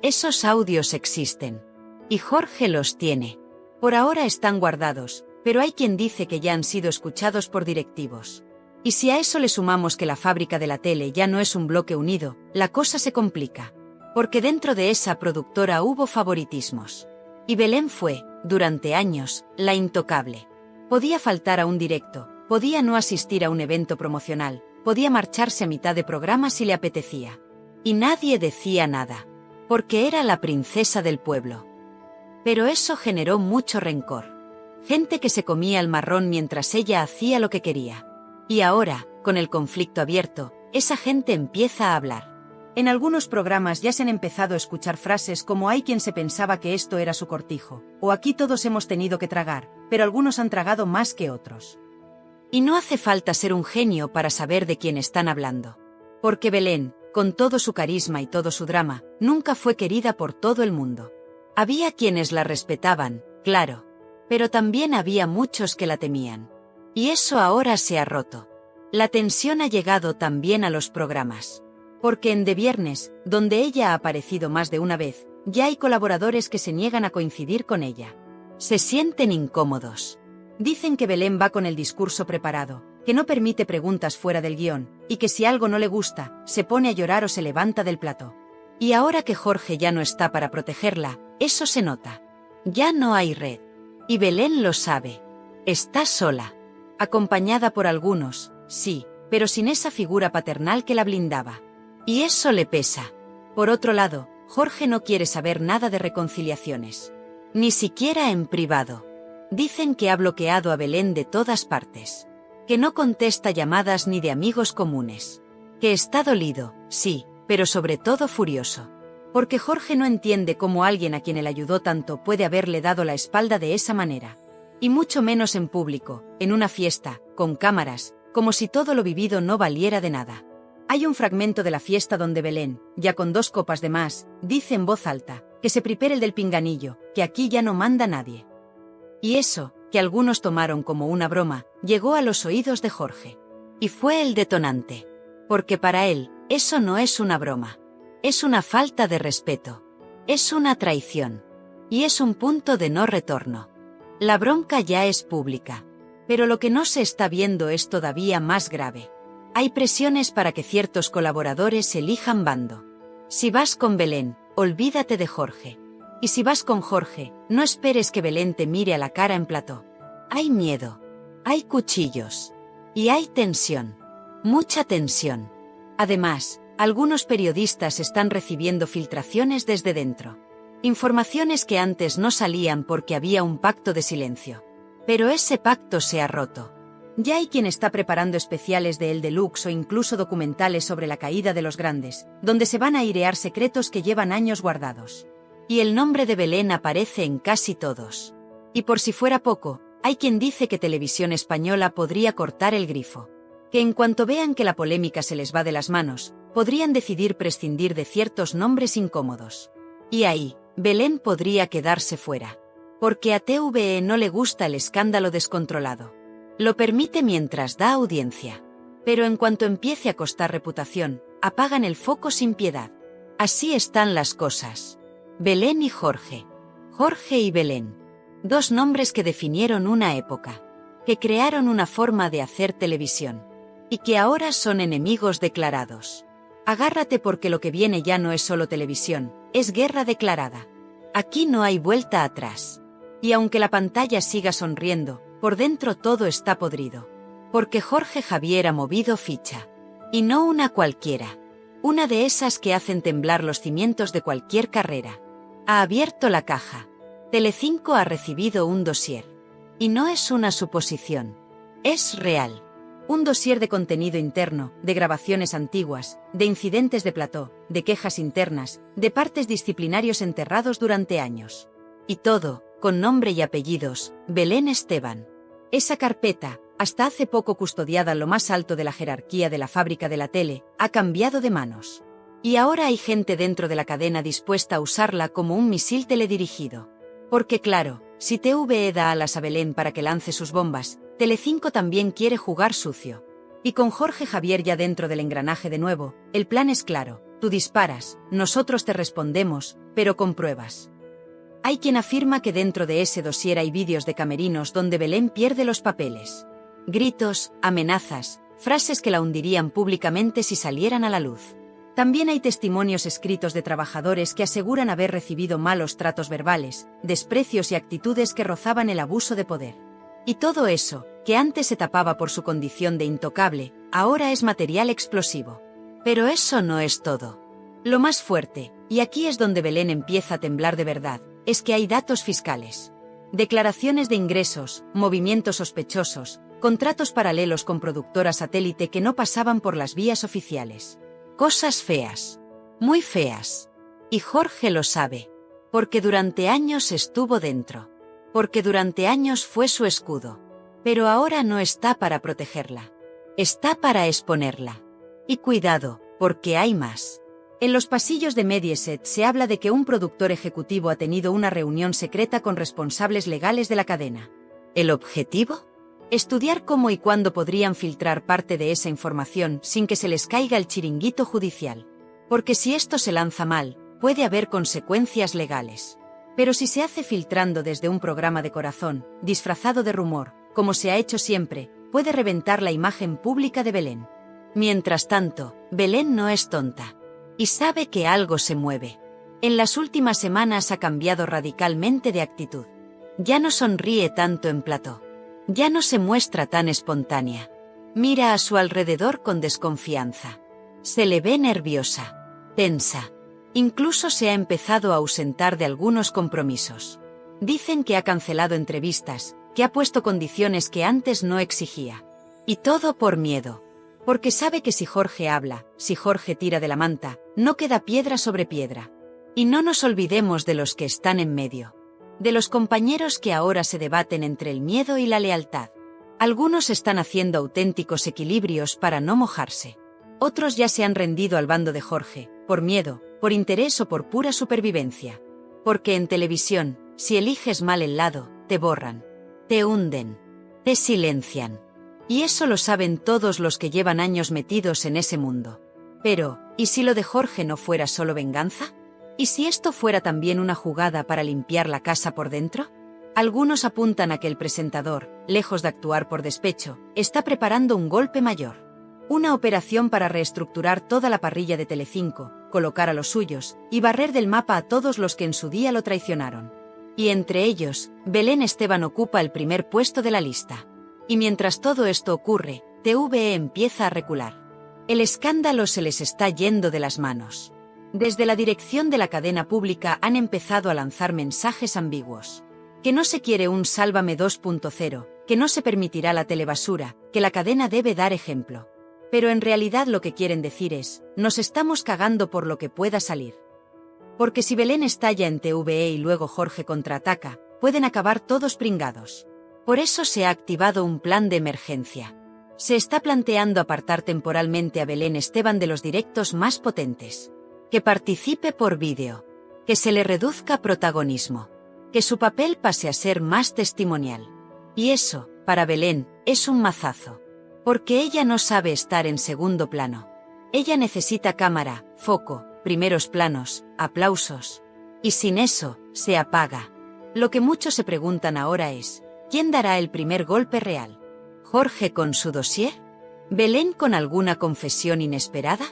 Esos audios existen. Y Jorge los tiene. Por ahora están guardados, pero hay quien dice que ya han sido escuchados por directivos. Y si a eso le sumamos que la fábrica de la tele ya no es un bloque unido, la cosa se complica. Porque dentro de esa productora hubo favoritismos. Y Belén fue, durante años, la intocable. Podía faltar a un directo, podía no asistir a un evento promocional, podía marcharse a mitad de programa si le apetecía. Y nadie decía nada. Porque era la princesa del pueblo. Pero eso generó mucho rencor. Gente que se comía el marrón mientras ella hacía lo que quería. Y ahora, con el conflicto abierto, esa gente empieza a hablar. En algunos programas ya se han empezado a escuchar frases como hay quien se pensaba que esto era su cortijo, o aquí todos hemos tenido que tragar, pero algunos han tragado más que otros. Y no hace falta ser un genio para saber de quién están hablando. Porque Belén, con todo su carisma y todo su drama, nunca fue querida por todo el mundo. Había quienes la respetaban, claro, pero también había muchos que la temían. Y eso ahora se ha roto. La tensión ha llegado también a los programas. Porque en De Viernes, donde ella ha aparecido más de una vez, ya hay colaboradores que se niegan a coincidir con ella. Se sienten incómodos. Dicen que Belén va con el discurso preparado, que no permite preguntas fuera del guión, y que si algo no le gusta, se pone a llorar o se levanta del plató. Y ahora que Jorge ya no está para protegerla, eso se nota. Ya no hay red. Y Belén lo sabe. Está sola. Acompañada por algunos, sí, pero sin esa figura paternal que la blindaba. Y eso le pesa. Por otro lado, Jorge no quiere saber nada de reconciliaciones. Ni siquiera en privado. Dicen que ha bloqueado a Belén de todas partes. Que no contesta llamadas ni de amigos comunes. Que está dolido, sí, pero sobre todo furioso. Porque Jorge no entiende cómo alguien a quien él ayudó tanto puede haberle dado la espalda de esa manera. Y mucho menos en público, en una fiesta, con cámaras, como si todo lo vivido no valiera de nada. Hay un fragmento de la fiesta donde Belén, ya con 2 copas de más, dice en voz alta, que se prepare el del pinganillo, que aquí ya no manda nadie. Y eso, que algunos tomaron como una broma, llegó a los oídos de Jorge. Y fue el detonante. Porque para él, eso no es una broma. Es una falta de respeto. Es una traición. Y es un punto de no retorno. La bronca ya es pública. Pero lo que no se está viendo es todavía más grave. Hay presiones para que ciertos colaboradores elijan bando. Si vas con Belén, olvídate de Jorge. Y si vas con Jorge, no esperes que Belén te mire a la cara en plató. Hay miedo. Hay cuchillos. Y hay tensión. Mucha tensión. Además, algunos periodistas están recibiendo filtraciones desde dentro. Informaciones que antes no salían porque había un pacto de silencio. Pero ese pacto se ha roto. Ya hay quien está preparando especiales de El Deluxe o incluso documentales sobre la caída de los grandes, donde se van a airear secretos que llevan años guardados. Y el nombre de Belén aparece en casi todos. Y por si fuera poco, hay quien dice que Televisión Española podría cortar el grifo. Que en cuanto vean que la polémica se les va de las manos, podrían decidir prescindir de ciertos nombres incómodos. Y ahí, Belén podría quedarse fuera. Porque a TVE no le gusta el escándalo descontrolado. Lo permite mientras da audiencia. Pero en cuanto empiece a costar reputación, apagan el foco sin piedad. Así están las cosas. Belén y Jorge. Jorge y Belén. 2 nombres que definieron una época. Que crearon una forma de hacer televisión. Y que ahora son enemigos declarados. Agárrate porque lo que viene ya no es solo televisión, es guerra declarada. Aquí no hay vuelta atrás. Y aunque la pantalla siga sonriendo, por dentro todo está podrido. Porque Jorge Javier ha movido ficha. Y no una cualquiera. Una de esas que hacen temblar los cimientos de cualquier carrera. Ha abierto la caja. Telecinco ha recibido un dossier. Y no es una suposición. Es real. Un dossier de contenido interno, de grabaciones antiguas, de incidentes de plató, de quejas internas, de partes disciplinarios enterrados durante años. Y todo, con nombre y apellidos, Belén Esteban. Esa carpeta, hasta hace poco custodiada en lo más alto de la jerarquía de la fábrica de la tele, ha cambiado de manos. Y ahora hay gente dentro de la cadena dispuesta a usarla como un misil teledirigido. Porque claro, si TVE da alas a Belén para que lance sus bombas, Telecinco también quiere jugar sucio. Y con Jorge Javier ya dentro del engranaje de nuevo, el plan es claro: tú disparas, nosotros te respondemos, pero con pruebas. Hay quien afirma que dentro de ese dossier hay vídeos de camerinos donde Belén pierde los papeles. Gritos, amenazas, frases que la hundirían públicamente si salieran a la luz. También hay testimonios escritos de trabajadores que aseguran haber recibido malos tratos verbales, desprecios y actitudes que rozaban el abuso de poder. Y todo eso, que antes se tapaba por su condición de intocable, ahora es material explosivo. Pero eso no es todo. Lo más fuerte, y aquí es donde Belén empieza a temblar de verdad, es que hay datos fiscales. Declaraciones de ingresos, movimientos sospechosos, contratos paralelos con productoras satélite que no pasaban por las vías oficiales. Cosas feas. Muy feas. Y Jorge lo sabe. Porque durante años estuvo dentro. Porque durante años fue su escudo. Pero ahora no está para protegerla. Está para exponerla. Y cuidado, porque hay más. En los pasillos de Mediaset se habla de que un productor ejecutivo ha tenido una reunión secreta con responsables legales de la cadena. ¿El objetivo? Estudiar cómo y cuándo podrían filtrar parte de esa información sin que se les caiga el chiringuito judicial. Porque si esto se lanza mal, puede haber consecuencias legales. Pero si se hace filtrando desde un programa de corazón, disfrazado de rumor, como se ha hecho siempre, puede reventar la imagen pública de Belén. Mientras tanto, Belén no es tonta. Y sabe que algo se mueve. En las últimas semanas ha cambiado radicalmente de actitud. Ya no sonríe tanto en plató. Ya no se muestra tan espontánea. Mira a su alrededor con desconfianza. Se le ve nerviosa, tensa. Incluso se ha empezado a ausentar de algunos compromisos. Dicen que ha cancelado entrevistas, que ha puesto condiciones que antes no exigía. Y todo por miedo. Porque sabe que si Jorge habla, si Jorge tira de la manta, no queda piedra sobre piedra. Y no nos olvidemos de los que están en medio. De los compañeros que ahora se debaten entre el miedo y la lealtad. Algunos están haciendo auténticos equilibrios para no mojarse. Otros ya se han rendido al bando de Jorge, por miedo, por interés o por pura supervivencia. Porque en televisión, si eliges mal el lado, te borran, te hunden, te silencian. Y eso lo saben todos los que llevan años metidos en ese mundo. Pero, ¿y si lo de Jorge no fuera solo venganza? ¿Y si esto fuera también una jugada para limpiar la casa por dentro? Algunos apuntan a que el presentador, lejos de actuar por despecho, está preparando un golpe mayor. Una operación para reestructurar toda la parrilla de Telecinco, colocar a los suyos, y barrer del mapa a todos los que en su día lo traicionaron. Y entre ellos, Belén Esteban ocupa el primer puesto de la lista. Y mientras todo esto ocurre, TVE empieza a recular. El escándalo se les está yendo de las manos. Desde la dirección de la cadena pública han empezado a lanzar mensajes ambiguos. Que no se quiere un Sálvame 2.0, que no se permitirá la telebasura, que la cadena debe dar ejemplo. Pero en realidad lo que quieren decir es, nos estamos cagando por lo que pueda salir. Porque si Belén estalla en TVE y luego Jorge contraataca, pueden acabar todos pringados. Por eso se ha activado un plan de emergencia. Se está planteando apartar temporalmente a Belén Esteban de los directos más potentes. Que participe por vídeo. Que se le reduzca protagonismo. Que su papel pase a ser más testimonial. Y eso, para Belén, es un mazazo. Porque ella no sabe estar en segundo plano. Ella necesita cámara, foco, primeros planos, aplausos. Y sin eso, se apaga. Lo que muchos se preguntan ahora es, ¿quién dará el primer golpe real? ¿Jorge con su dossier? ¿Belén con alguna confesión inesperada?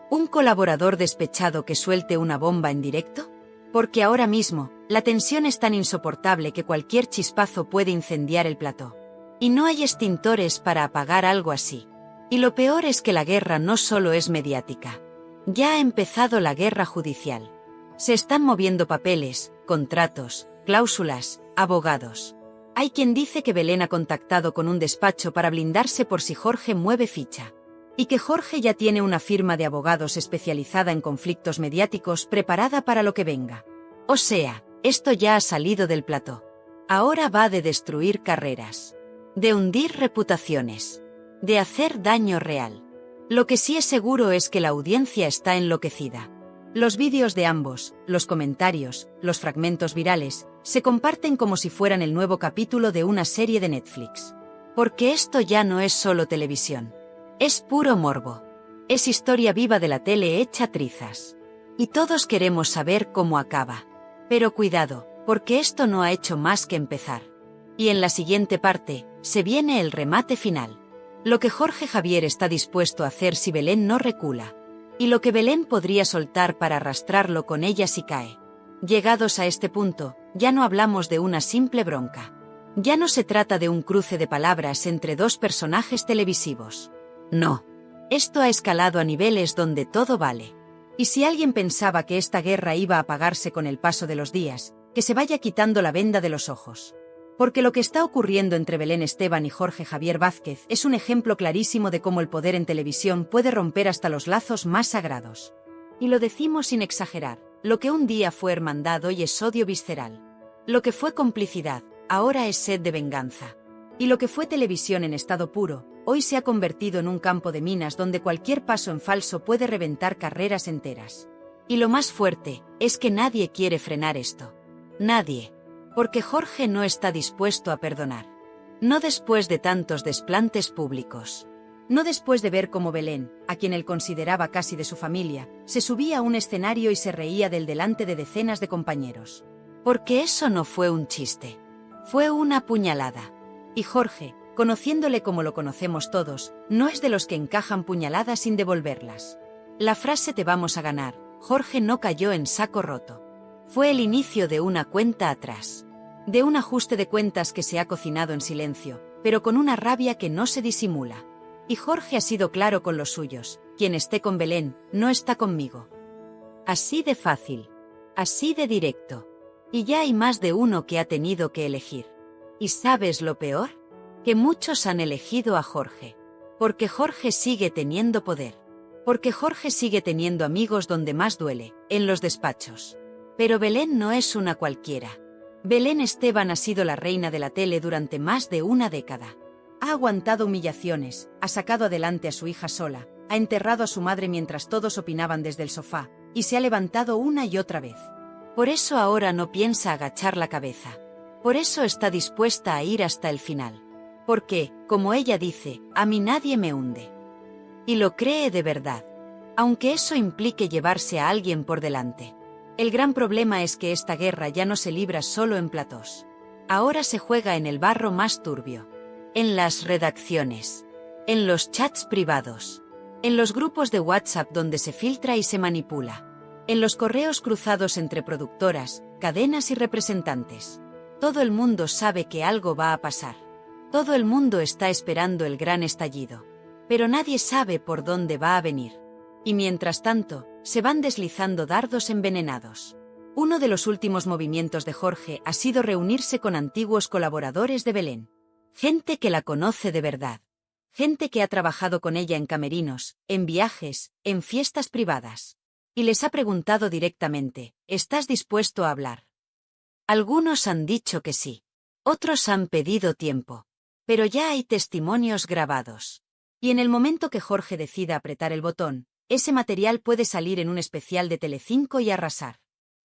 ¿Un colaborador despechado que suelte una bomba en directo? Porque ahora mismo, la tensión es tan insoportable que cualquier chispazo puede incendiar el plató. Y no hay extintores para apagar algo así. Y lo peor es que la guerra no solo es mediática. Ya ha empezado la guerra judicial. Se están moviendo papeles, contratos, cláusulas, abogados. Hay quien dice que Belén ha contactado con un despacho para blindarse por si Jorge mueve ficha. Y que Jorge ya tiene una firma de abogados especializada en conflictos mediáticos preparada para lo que venga. O sea, esto ya ha salido del plató. Ahora va de destruir carreras. De hundir reputaciones. De hacer daño real. Lo que sí es seguro es que la audiencia está enloquecida. Los vídeos de ambos, los comentarios, los fragmentos virales, se comparten como si fueran el nuevo capítulo de una serie de Netflix. Porque esto ya no es solo televisión. Es puro morbo. Es historia viva de la tele hecha trizas. Y todos queremos saber cómo acaba. Pero cuidado, porque esto no ha hecho más que empezar. Y en la siguiente parte, se viene el remate final. Lo que Jorge Javier está dispuesto a hacer si Belén no recula. Y lo que Belén podría soltar para arrastrarlo con ella si cae. Llegados a este punto, ya no hablamos de una simple bronca. Ya no se trata de un cruce de palabras entre dos personajes televisivos. No. Esto ha escalado a niveles donde todo vale. Y si alguien pensaba que esta guerra iba a apagarse con el paso de los días, que se vaya quitando la venda de los ojos. Porque lo que está ocurriendo entre Belén Esteban y Jorge Javier Vázquez es un ejemplo clarísimo de cómo el poder en televisión puede romper hasta los lazos más sagrados. Y lo decimos sin exagerar, lo que un día fue hermandad hoy es odio visceral. Lo que fue complicidad, ahora es sed de venganza. Y lo que fue televisión en estado puro, hoy se ha convertido en un campo de minas donde cualquier paso en falso puede reventar carreras enteras. Y lo más fuerte, es que nadie quiere frenar esto. Nadie. Porque Jorge no está dispuesto a perdonar. No después de tantos desplantes públicos. No después de ver cómo Belén, a quien él consideraba casi de su familia, se subía a un escenario y se reía del delante de decenas de compañeros. Porque eso no fue un chiste. Fue una puñalada. Y Jorge, conociéndole como lo conocemos todos, no es de los que encajan puñaladas sin devolverlas. La frase "te vamos a ganar", Jorge no cayó en saco roto. Fue el inicio de una cuenta atrás. De un ajuste de cuentas que se ha cocinado en silencio, pero con una rabia que no se disimula. Y Jorge ha sido claro con los suyos: quien esté con Belén, no está conmigo. Así de fácil. Así de directo. Y ya hay más de uno que ha tenido que elegir. ¿Y sabes lo peor? Que muchos han elegido a Jorge. Porque Jorge sigue teniendo poder. Porque Jorge sigue teniendo amigos donde más duele, en los despachos. Pero Belén no es una cualquiera. Belén Esteban ha sido la reina de la tele durante más de una década. Ha aguantado humillaciones, ha sacado adelante a su hija sola, ha enterrado a su madre mientras todos opinaban desde el sofá, y se ha levantado una y otra vez. Por eso ahora no piensa agachar la cabeza. Por eso está dispuesta a ir hasta el final. Porque, como ella dice, a mí nadie me hunde. Y lo cree de verdad. Aunque eso implique llevarse a alguien por delante. El gran problema es que esta guerra ya no se libra solo en platós. Ahora se juega en el barro más turbio. En las redacciones. En los chats privados. En los grupos de WhatsApp donde se filtra y se manipula. En los correos cruzados entre productoras, cadenas y representantes. Todo el mundo sabe que algo va a pasar. Todo el mundo está esperando el gran estallido. Pero nadie sabe por dónde va a venir. Y mientras tanto, se van deslizando dardos envenenados. Uno de los últimos movimientos de Jorge ha sido reunirse con antiguos colaboradores de Belén. Gente que la conoce de verdad. Gente que ha trabajado con ella en camerinos, en viajes, en fiestas privadas. Y les ha preguntado directamente: ¿estás dispuesto a hablar? Algunos han dicho que sí. Otros han pedido tiempo. Pero ya hay testimonios grabados. Y en el momento que Jorge decida apretar el botón, ese material puede salir en un especial de Telecinco y arrasar.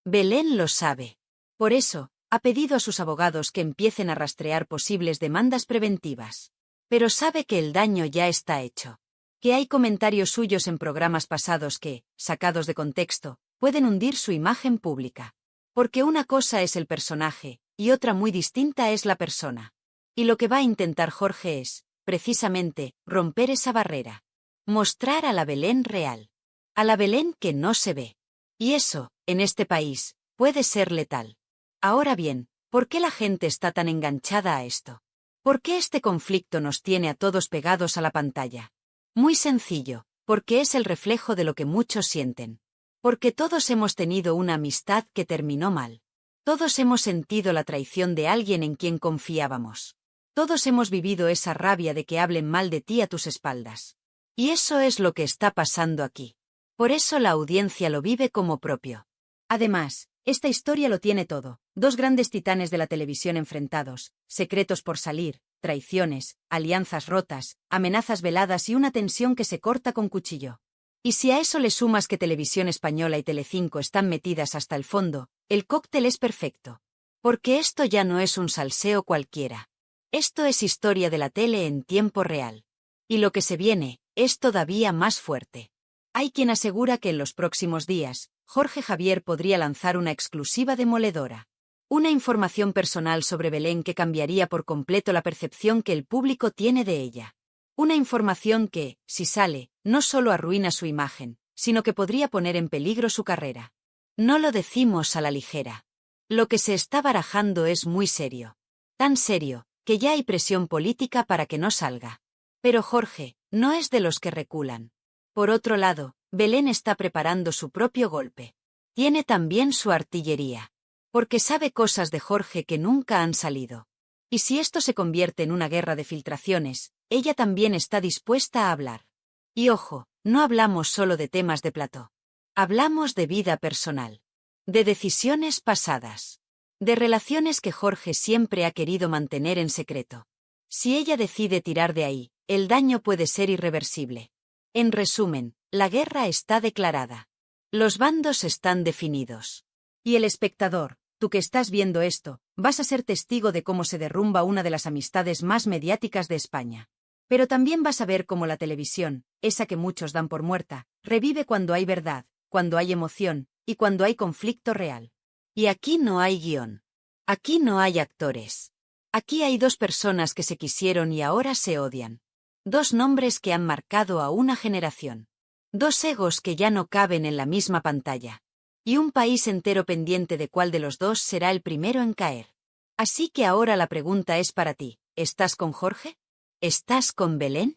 Belén lo sabe. Por eso, ha pedido a sus abogados que empiecen a rastrear posibles demandas preventivas. Pero sabe que el daño ya está hecho. Que hay comentarios suyos en programas pasados que, sacados de contexto, pueden hundir su imagen pública. Porque una cosa es el personaje, y otra muy distinta es la persona. Y lo que va a intentar Jorge es, precisamente, romper esa barrera. Mostrar a la Belén real. A la Belén que no se ve. Y eso, en este país, puede ser letal. Ahora bien, ¿por qué la gente está tan enganchada a esto? ¿Por qué este conflicto nos tiene a todos pegados a la pantalla? Muy sencillo, porque es el reflejo de lo que muchos sienten. Porque todos hemos tenido una amistad que terminó mal. Todos hemos sentido la traición de alguien en quien confiábamos. Todos hemos vivido esa rabia de que hablen mal de ti a tus espaldas. Y eso es lo que está pasando aquí. Por eso la audiencia lo vive como propio. Además, esta historia lo tiene todo. Dos grandes titanes de la televisión enfrentados, secretos por salir, traiciones, alianzas rotas, amenazas veladas y una tensión que se corta con cuchillo. Y si a eso le sumas que Televisión Española y Telecinco están metidas hasta el fondo, el cóctel es perfecto. Porque esto ya no es un salseo cualquiera. Esto es historia de la tele en tiempo real. Y lo que se viene es todavía más fuerte. Hay quien asegura que en los próximos días, Jorge Javier podría lanzar una exclusiva demoledora. Una información personal sobre Belén que cambiaría por completo la percepción que el público tiene de ella. Una información que, si sale, no solo arruina su imagen, sino que podría poner en peligro su carrera. No lo decimos a la ligera. Lo que se está barajando es muy serio. Tan serio, que ya hay presión política para que no salga. Pero Jorge, no es de los que reculan. Por otro lado, Belén está preparando su propio golpe. Tiene también su artillería. Porque sabe cosas de Jorge que nunca han salido. Y si esto se convierte en una guerra de filtraciones, ella también está dispuesta a hablar. Y ojo, no hablamos solo de temas de plató. Hablamos de vida personal. De decisiones pasadas. De relaciones que Jorge siempre ha querido mantener en secreto. Si ella decide tirar de ahí, el daño puede ser irreversible. En resumen, la guerra está declarada. Los bandos están definidos. Y el espectador, tú que estás viendo esto, vas a ser testigo de cómo se derrumba una de las amistades más mediáticas de España. Pero también vas a ver cómo la televisión, esa que muchos dan por muerta, revive cuando hay verdad, cuando hay emoción, y cuando hay conflicto real. Y aquí no hay guión. Aquí no hay actores. Aquí hay dos personas que se quisieron y ahora se odian. Dos nombres que han marcado a una generación. Dos egos que ya no caben en la misma pantalla. Y un país entero pendiente de cuál de los dos será el primero en caer. Así que ahora la pregunta es para ti, ¿estás con Jorge? ¿Estás con Belén?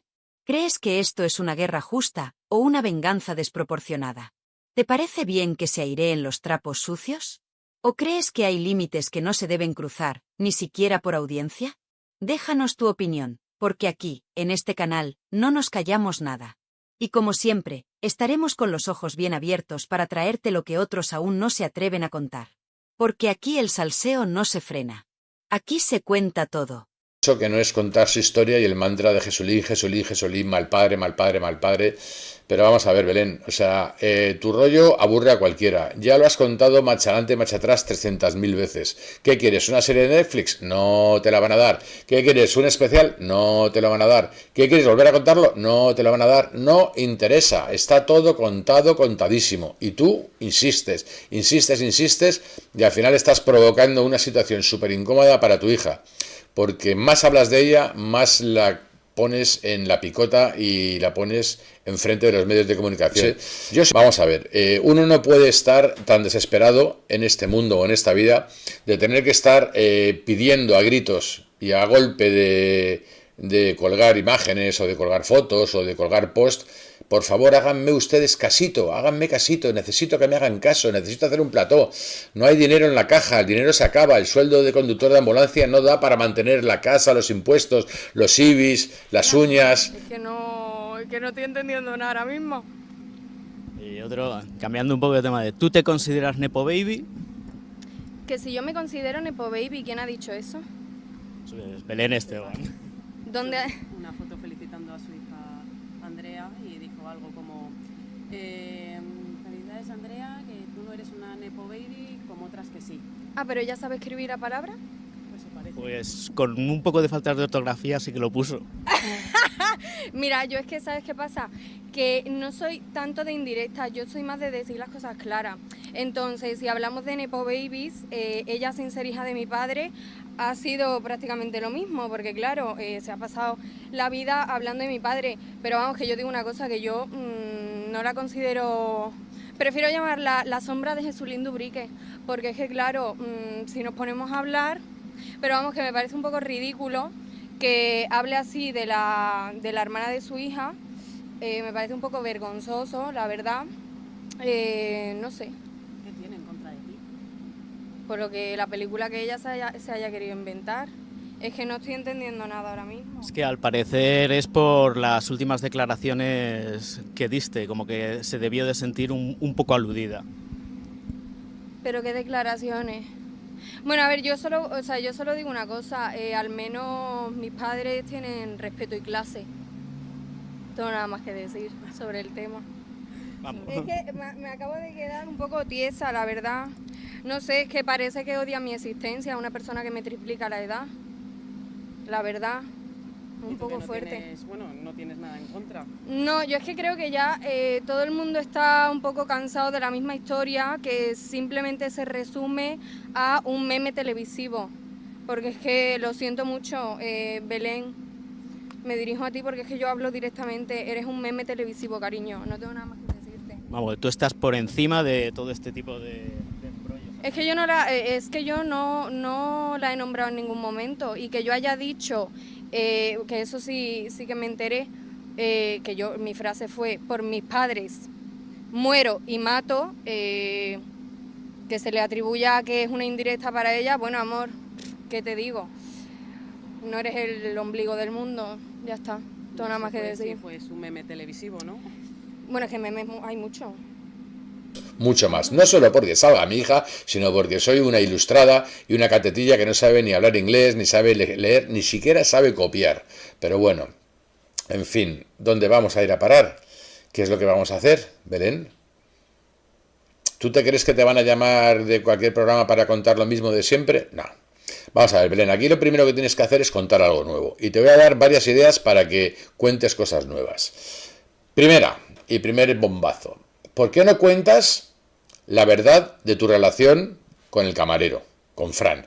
¿Crees que esto es una guerra justa o una venganza desproporcionada? ¿Te parece bien que se aireen los trapos sucios? ¿O crees que hay límites que no se deben cruzar, ni siquiera por audiencia? Déjanos tu opinión, porque aquí, en este canal, no nos callamos nada. Y como siempre, estaremos con los ojos bien abiertos para traerte lo que otros aún no se atreven a contar. Porque aquí el salseo no se frena. Aquí se cuenta todo. Eso que no es contar su historia y el mantra de Jesulín, Jesulín, Jesulín, mal padre, mal padre, mal padre. Pero vamos a ver, Belén, o sea, tu rollo aburre a cualquiera. Ya lo has contado marcha adelante, marcha atrás 300.000 veces. ¿Qué quieres? ¿Una serie de Netflix? No te la van a dar. ¿Qué quieres? ¿Un especial? No te lo van a dar. ¿Qué quieres? ¿Volver a contarlo? No te lo van a dar. No interesa. Está todo contado, contadísimo. Y tú insistes, insistes, insistes y al final estás provocando una situación súper incómoda para tu hija. Porque más hablas de ella, más la pones en la picota y la pones enfrente de los medios de comunicación. Vamos a ver, uno no puede estar tan desesperado en este mundo o en esta vida de tener que estar pidiendo a gritos y a golpe de colgar imágenes o de colgar fotos o de colgar post. Por favor, háganme ustedes casito, necesito que me hagan caso, necesito hacer un plató. No hay dinero en la caja, el dinero se acaba, el sueldo de conductor de ambulancia no da para mantener la casa, los impuestos, los IBIs, las uñas. Es que no estoy entendiendo nada ahora mismo. Y otro, cambiando un poco de tema, ¿tú te consideras Nepo Baby? Que si yo me considero Nepo Baby, ¿quién ha dicho eso? Pues Belén Esteban. ¿Dónde? Una foto felicitando a su hija Andrea y dijo algo como felicidades Andrea, que tú no eres una Nepo Baby como otras que sí. Ah, pero ella sabe escribir a palabra. Eso parece. Pues con un poco de faltas de ortografía sí que lo puso. Mira, yo es que, ¿sabes qué pasa? Que no soy tanto de indirecta, yo soy más de decir las cosas claras. Entonces, si hablamos de Nepo Babies, ella sin ser hija de mi padre ha sido prácticamente lo mismo, porque claro, se ha pasado la vida hablando de mi padre, pero vamos, que yo digo una cosa, que yo no la considero... Prefiero llamarla la sombra de Jesulín Dubrique, porque es que claro, si nos ponemos a hablar, pero vamos, que me parece un poco ridículo que hable así de la hermana de su hija, me parece un poco vergonzoso, la verdad, no sé. ¿Qué tiene en contra de ti? Por lo que la película que ella se haya querido inventar. Es que no estoy entendiendo nada ahora mismo. Es que al parecer es por las últimas declaraciones que diste, como que se debió de sentir un poco aludida. ¿Pero qué declaraciones? Bueno, a ver, yo solo digo una cosa, al menos mis padres tienen respeto y clase. No tengo nada más que decir sobre el tema. Vamos. Es que me acabo de quedar un poco tiesa, la verdad. No sé, es que parece que odia mi existencia, una persona que me triplica la edad. La verdad, un poco fuerte. No tienes nada en contra. No, yo es que creo que ya todo el mundo está un poco cansado de la misma historia, que simplemente se resume a un meme televisivo. Porque es que, lo siento mucho, Belén, me dirijo a ti porque es que yo hablo directamente, eres un meme televisivo, cariño, no tengo nada más que decirte. Vamos, tú estás por encima de todo este tipo de embrollos. Es que yo no la he nombrado en ningún momento, y que yo haya dicho, que eso sí que me enteré, mi frase fue, por mis padres muero y mato, que se le atribuya que es una indirecta para ella. Bueno, amor, ¿qué te digo? No eres el ombligo del mundo, ya está, todo nada más que decir. Sí, pues un meme televisivo, ¿no? Bueno, es que memes hay mucho. Mucho más, no solo porque salga mi hija, sino porque soy una ilustrada y una catetilla que no sabe ni hablar inglés, ni sabe leer, ni siquiera sabe copiar. Pero bueno, en fin, ¿dónde vamos a ir a parar? ¿Qué es lo que vamos a hacer, Belén? ¿Tú te crees que te van a llamar de cualquier programa para contar lo mismo de siempre? No. Vamos a ver, Belén, aquí lo primero que tienes que hacer es contar algo nuevo. Y te voy a dar varias ideas para que cuentes cosas nuevas. Primera, y primer bombazo. ¿Por qué no cuentas la verdad de tu relación con el camarero, con Fran?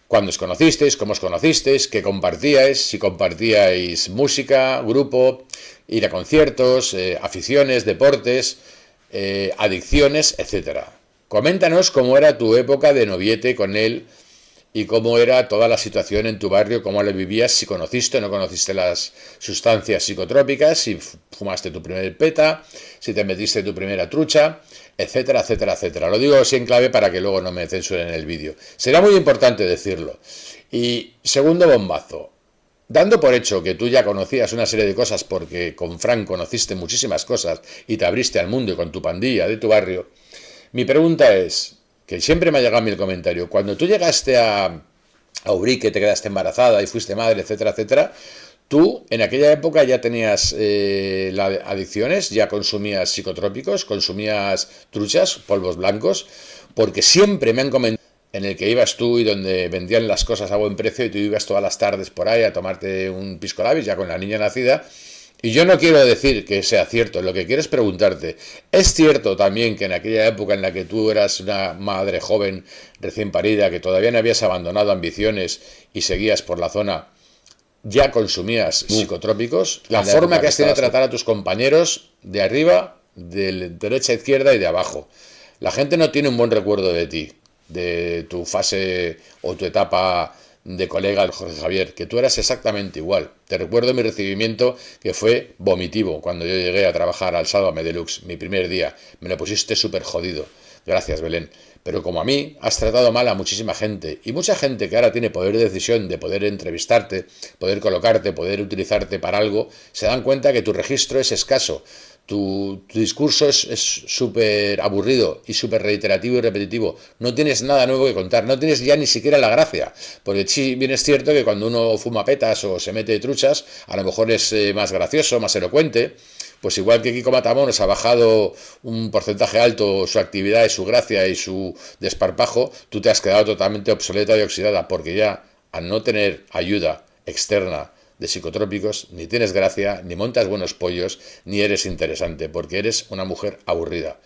¿Cuándo os conocisteis? ¿Cómo os conocisteis? ¿Qué compartíais? Si compartíais música, grupo, ir a conciertos, aficiones, deportes, adicciones, etcétera. Coméntanos cómo era tu época de noviete con él y cómo era toda la situación en tu barrio, cómo la vivías, si conociste o no conociste las sustancias psicotrópicas, si fumaste tu primer peta, si te metiste tu primera trucha, etcétera, etcétera, etcétera. Lo digo así en clave para que luego no me censuren el vídeo. Será muy importante decirlo. Y segundo bombazo. Dando por hecho que tú ya conocías una serie de cosas porque con Fran conociste muchísimas cosas y te abriste al mundo y con tu pandilla de tu barrio, mi pregunta es, que siempre me ha llegado a mí el comentario, cuando tú llegaste a Ubrique, te quedaste embarazada y fuiste madre, etcétera, etcétera, tú en aquella época ya tenías adicciones, ya consumías psicotrópicos, consumías truchas, polvos blancos, porque siempre me han comentado en el que ibas tú y donde vendían las cosas a buen precio y tú ibas todas las tardes por ahí a tomarte un pisco labis ya con la niña nacida. Y yo no quiero decir que sea cierto, lo que quiero es preguntarte, ¿es cierto también que en aquella época en la que tú eras una madre joven, recién parida, que todavía no habías abandonado ambiciones y seguías por la zona, ya consumías psicotrópicos? La forma que has tenido de tratar a tus compañeros de arriba, de derecha a izquierda y de abajo. La gente no tiene un buen recuerdo de ti, de tu fase o tu etapa de colega de Jorge Javier, que tú eras exactamente igual. Te recuerdo mi recibimiento, que fue vomitivo cuando yo llegué a trabajar al Sálvame Deluxe, mi primer día. Me lo pusiste súper jodido. Gracias, Belén. Pero como a mí, has tratado mal a muchísima gente, y mucha gente que ahora tiene poder de decisión de poder entrevistarte, poder colocarte, poder utilizarte para algo, se dan cuenta que tu registro es escaso. Tu discurso es súper aburrido y súper reiterativo y repetitivo. No tienes nada nuevo que contar, no tienes ya ni siquiera la gracia. Porque sí, bien es cierto que cuando uno fuma petas o se mete truchas, a lo mejor es más gracioso, más elocuente. Pues igual que Kiko Matamoros ha bajado un porcentaje alto su actividad y su gracia y su desparpajo, tú te has quedado totalmente obsoleta y oxidada, porque ya al no tener ayuda externa de psicotrópicos, ni tienes gracia, ni montas buenos pollos, ni eres interesante, porque eres una mujer aburrida.